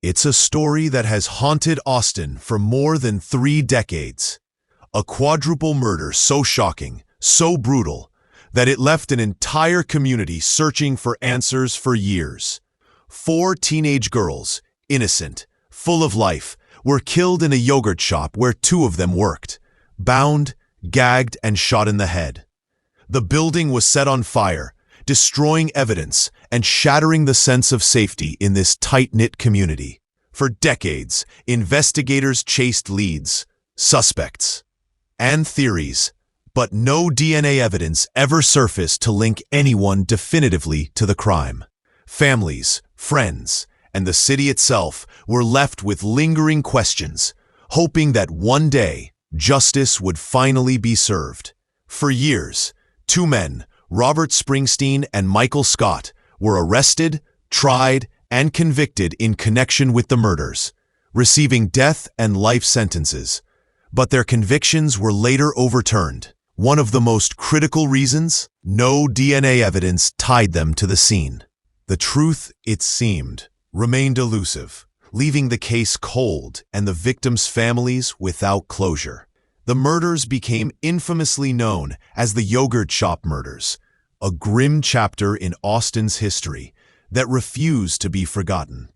It's a story that has haunted Austin for more than 3 decades. A quadruple murder so shocking, so brutal, that it left an entire community searching for answers for years. 4 teenage girls, innocent, full of life, were killed in a yogurt shop where 2 of them worked, bound, gagged, and shot in the head. The building was set on fire, destroying evidence and shattering the sense of safety in this tight-knit community. For decades, investigators chased leads, suspects, and theories, but no DNA evidence ever surfaced to link anyone definitively to the crime. Families, friends, and the city itself were left with lingering questions, hoping that one day justice would finally be served. For years, 2 men, Robert Springsteen and Michael Scott, were arrested, tried, and convicted in connection with the murders, receiving death and life sentences. But their convictions were later overturned. One of the most critical reasons? No DNA evidence tied them to the scene. The truth, it seemed, remained elusive, leaving the case cold and the victims' families without closure. The murders became infamously known as the Yogurt Shop Murders, a grim chapter in Austin's history that refused to be forgotten.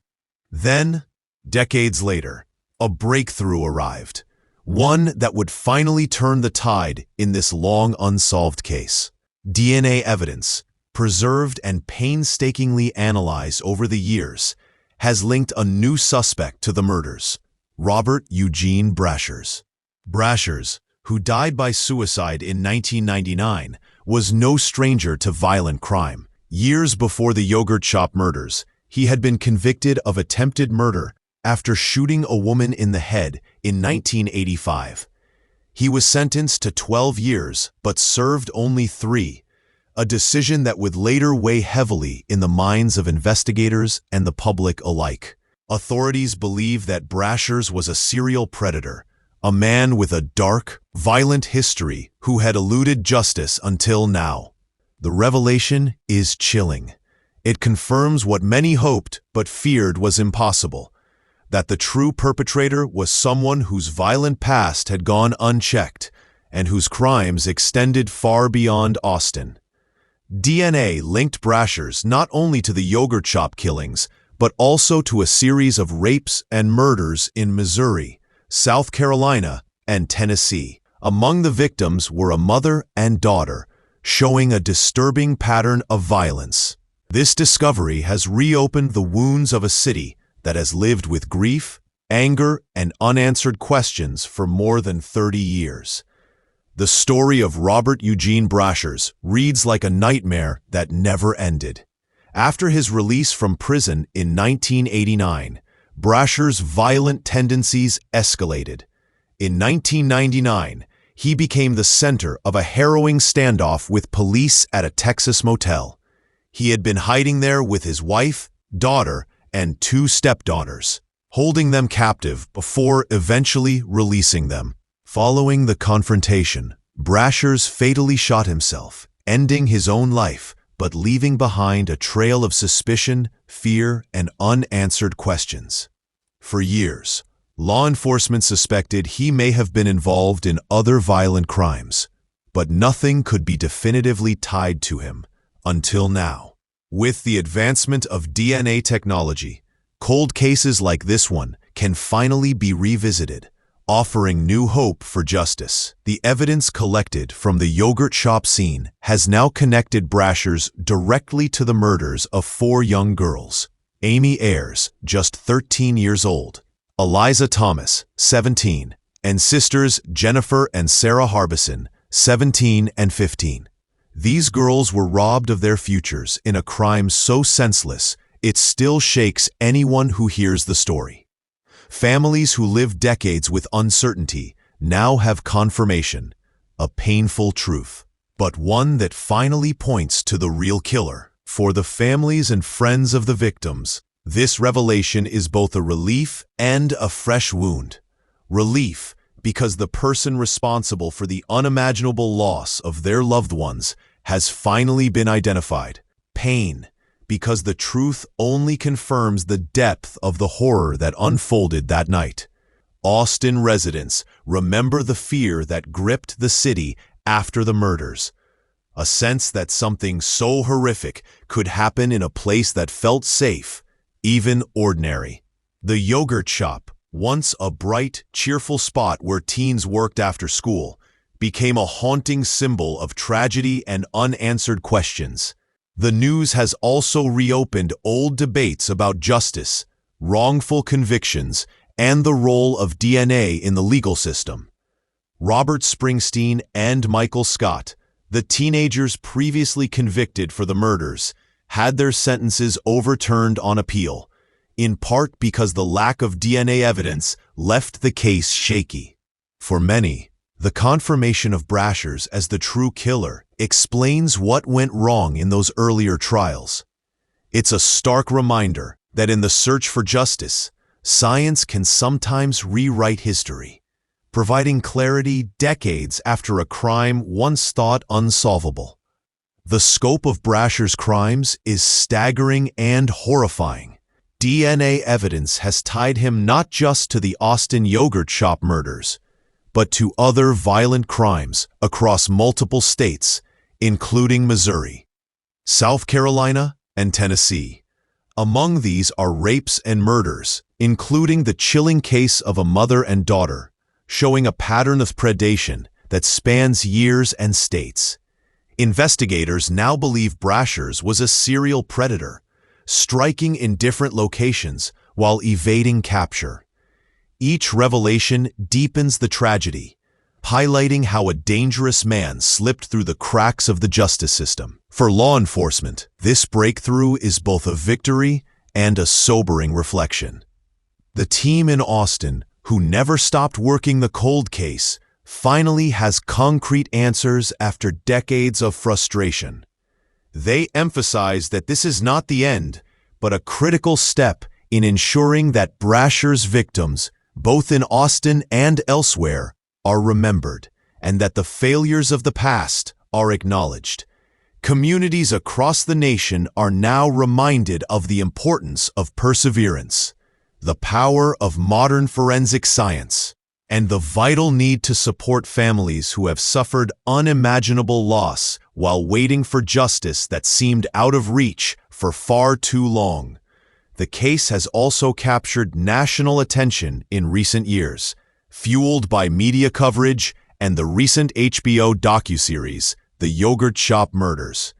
Then, decades later, a breakthrough arrived, one that would finally turn the tide in this long unsolved case. DNA evidence, preserved and painstakingly analyzed over the years, has linked a new suspect to the murders: Robert Eugene Brashers. Brashers, who died by suicide in 1999, was no stranger to violent crime. Years before the yogurt shop murders, he had been convicted of attempted murder after shooting a woman in the head in 1985. He was sentenced to 12 years but served only 3, a decision that would later weigh heavily in the minds of investigators and the public alike. Authorities believe that Brashers was a serial predator, a man with a dark, violent history who had eluded justice until now. The revelation is chilling. It confirms what many hoped but feared was impossible: that the true perpetrator was someone whose violent past had gone unchecked and whose crimes extended far beyond Austin. DNA linked Brashers not only to the yogurt shop killings, but also to a series of rapes and murders in Missouri, South Carolina, and Tennessee. Among the victims were a mother and daughter, showing a disturbing pattern of violence. This discovery has reopened the wounds of a city that has lived with grief, anger, and unanswered questions for more than 30 years. The story of Robert Eugene Brashers reads like a nightmare that never ended. After his release from prison in 1989, Brashers' violent tendencies escalated. In 1999, he became the center of a harrowing standoff with police at a Texas motel. He had been hiding there with his wife, daughter, and 2 stepdaughters, holding them captive before eventually releasing them. Following the confrontation, Brashers fatally shot himself, ending his own life, but leaving behind a trail of suspicion, fear, and unanswered questions. For years, law enforcement suspected he may have been involved in other violent crimes, but nothing could be definitively tied to him until now. With the advancement of DNA technology, cold cases like this one can finally be revisited, offering new hope for justice. The evidence collected from the yogurt shop scene has now connected Brashers directly to the murders of 4 young girls: Amy Ayers, just 13 years old, Eliza Thomas, 17, and sisters Jennifer and Sarah Harbison, 17 and 15. These girls were robbed of their futures in a crime so senseless it still shakes anyone who hears the story. Families who lived decades with uncertainty now have confirmation, a painful truth, but one that finally points to the real killer. For the families and friends of the victims, this revelation is both a relief and a fresh wound. Relief because the person responsible for the unimaginable loss of their loved ones has finally been identified. Pain because the truth only confirms the depth of the horror that unfolded that night. Austin residents remember the fear that gripped the city after the murders. A sense that something so horrific could happen in a place that felt safe, even ordinary. The yogurt shop, once a bright, cheerful spot where teens worked after school, became a haunting symbol of tragedy and unanswered questions. The news has also reopened old debates about justice, wrongful convictions, and the role of DNA in the legal system. Robert Springsteen and Michael Scott, the teenagers previously convicted for the murders, had their sentences overturned on appeal, in part because the lack of DNA evidence left the case shaky. For many, the confirmation of Brashers as the true killer explains what went wrong in those earlier trials. It's a stark reminder that in the search for justice, science can sometimes rewrite history, providing clarity decades after a crime once thought unsolvable. The scope of Brashers' crimes is staggering and horrifying. DNA evidence has tied him not just to the Austin yogurt shop murders, but to other violent crimes across multiple states, including Missouri, South Carolina, and Tennessee. Among these are rapes and murders, including the chilling case of a mother and daughter, showing a pattern of predation that spans years and states. Investigators now believe Brashers was a serial predator, striking in different locations while evading capture. Each revelation deepens the tragedy, highlighting how a dangerous man slipped through the cracks of the justice system. For law enforcement, this breakthrough is both a victory and a sobering reflection. The team in Austin, who never stopped working the cold case, finally has concrete answers after decades of frustration. They emphasize that this is not the end, but a critical step in ensuring that Brashers' victims, both in Austin and elsewhere, are remembered, and that the failures of the past are acknowledged. Communities across the nation are now reminded of the importance of perseverance, the power of modern forensic science, and the vital need to support families who have suffered unimaginable loss while waiting for justice that seemed out of reach for far too long. The case has also captured national attention in recent years, fueled by media coverage and the recent HBO docuseries, The Yogurt Shop Murders.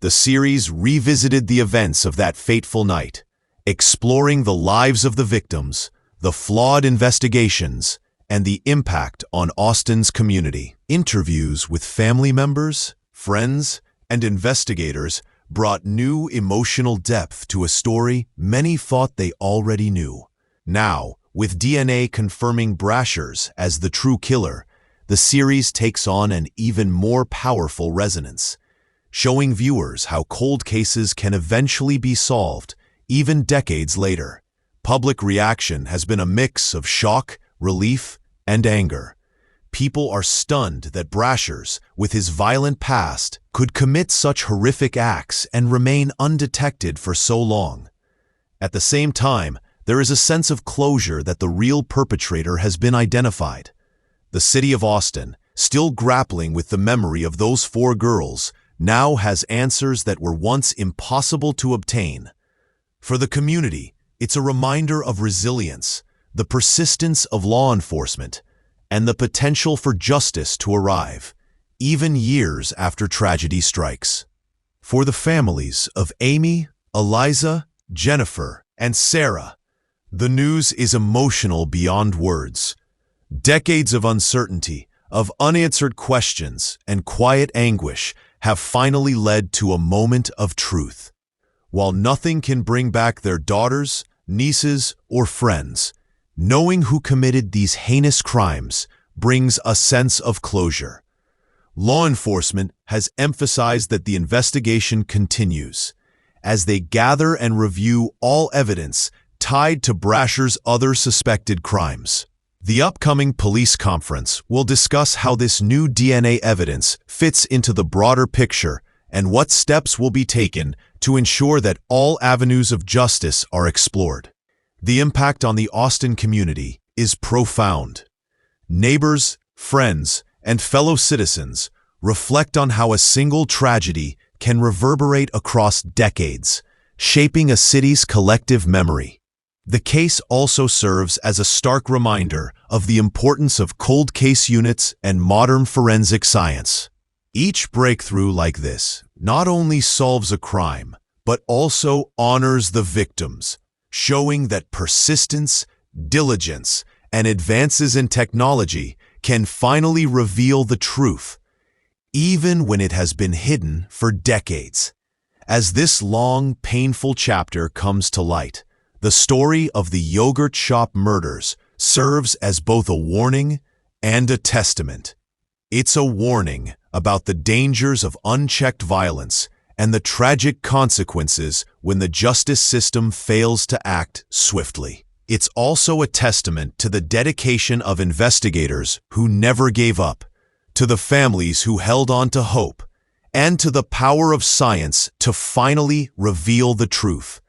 The series revisited the events of that fateful night, exploring the lives of the victims, the flawed investigations, and the impact on Austin's community. Interviews with family members, friends, and investigators brought new emotional depth to a story many thought they already knew. Now, with DNA confirming Brashers as the true killer, the series takes on an even more powerful resonance, showing viewers how cold cases can eventually be solved, even decades later. Public reaction has been a mix of shock, relief, and anger. People are stunned that Brashers, with his violent past, could commit such horrific acts and remain undetected for so long. At the same time, there is a sense of closure that the real perpetrator has been identified. The city of Austin, still grappling with the memory of those 4 girls, now has answers that were once impossible to obtain. For the community, it's a reminder of resilience, the persistence of law enforcement, and the potential for justice to arrive, even years after tragedy strikes. For the families of Amy, Eliza, Jennifer, and Sarah, the news is emotional beyond words. Decades of uncertainty, of unanswered questions, and quiet anguish have finally led to a moment of truth. While nothing can bring back their daughters, nieces, or friends, knowing who committed these heinous crimes brings a sense of closure. Law enforcement has emphasized that the investigation continues, as they gather and review all evidence tied to Brashers' other suspected crimes. The upcoming police conference will discuss how this new DNA evidence fits into the broader picture and what steps will be taken to ensure that all avenues of justice are explored. The impact on the Austin community is profound. Neighbors, friends, and fellow citizens reflect on how a single tragedy can reverberate across decades, shaping a city's collective memory. The case also serves as a stark reminder of the importance of cold case units and modern forensic science. Each breakthrough like this not only solves a crime, but also honors the victims, showing that persistence, diligence, and advances in technology can finally reveal the truth, even when it has been hidden for decades. As this long, painful chapter comes to light, the story of the yogurt shop murders serves as both a warning and a testament. It's a warning about the dangers of unchecked violence and the tragic consequences when the justice system fails to act swiftly. It's also a testament to the dedication of investigators who never gave up, to the families who held on to hope, and to the power of science to finally reveal the truth.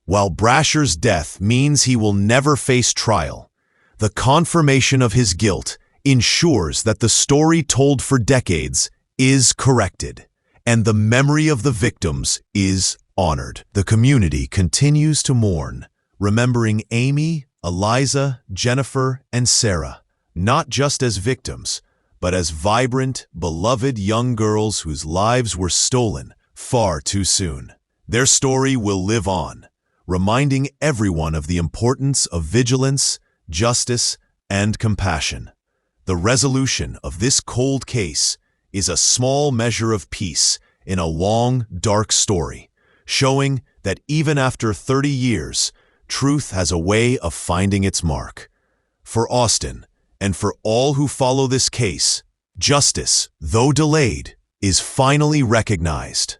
While Brasher's death means he will never face trial, the confirmation of his guilt ensures that the story told for decades is corrected, and the memory of the victims is honored. The community continues to mourn, remembering Amy, Eliza, Jennifer, and Sarah, not just as victims, but as vibrant, beloved young girls whose lives were stolen far too soon. Their story will live on, reminding everyone of the importance of vigilance, justice, and compassion. The resolution of this cold case is a small measure of peace in a long, dark story, showing that even after 30 years, truth has a way of finding its mark. For Austin, and for all who follow this case, justice, though delayed, is finally recognized.